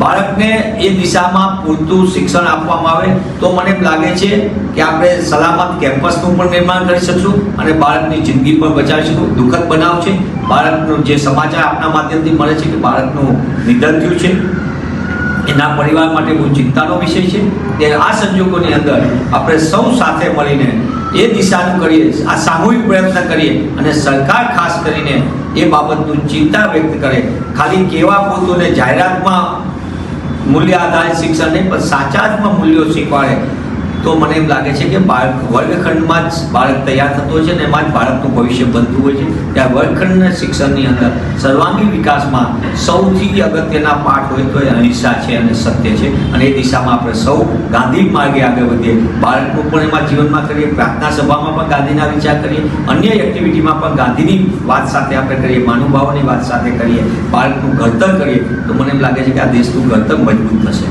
બાળકને એ દિશામાં પૂરતું શિક્ષણ આપવામાં આવે તો મને એમ લાગે છે કે આપણે સલામત કેમ્પસનું પણ નિર્માણ કરી શકશું અને બાળકની જિંદગી પણ બચાવી શકશું. દુઃખદ બનાવ છે, બાળકનો જે સમાચાર આપના માધ્યમથી મળે છે કે બાળકનું નિધન થયું છે, એના પરિવાર માટે બહુ ચિંતાનો વિષય છે. ત્યારે આ સંજોગોની અંદર આપણે સૌ સાથે મળીને એ દિશાનું કરીએ, આ સામૂહિક પ્રયત્ન કરીએ અને સરકાર ખાસ કરીને એ બાબતનું ચિંતા વ્યક્ત કરે. ખાલી કેવા પોતોને જાહેરાતમાં મૂલ્ય આધારિત શિક્ષણ નહીં પણ સાચા અર્થમાં મૂલ્યો શીખવાડે તો મને એમ લાગે છે કે બાળક વર્ગખંડમાં જ બાળક તૈયાર થતો હોય છે અને એમાં જ બાળકનું ભવિષ્ય બનતું હોય છે. ત્યાં વર્ગખંડના શિક્ષણની અંદર સર્વાંગી વિકાસમાં સૌથી અગત્યના પાઠ હોય તો એ અહિંસા છે અને સત્ય છે અને એ દિશામાં આપણે સૌ ગાંધી માર્ગે આગળ વધીએ. બાળકનું પણ એમાં જીવનમાં કરીએ, પ્રાર્થના સભામાં પણ ગાંધીના વિચાર કરીએ, અન્ય એક્ટિવિટીમાં પણ ગાંધીની વાત સાથે આપણે કરીએ, મહાનુભાવોની વાત સાથે કરીએ, બાળકનું ઘડતર કરીએ તો મને એમ લાગે છે કે આ દેશનું ઘડતર મજબૂત થશે.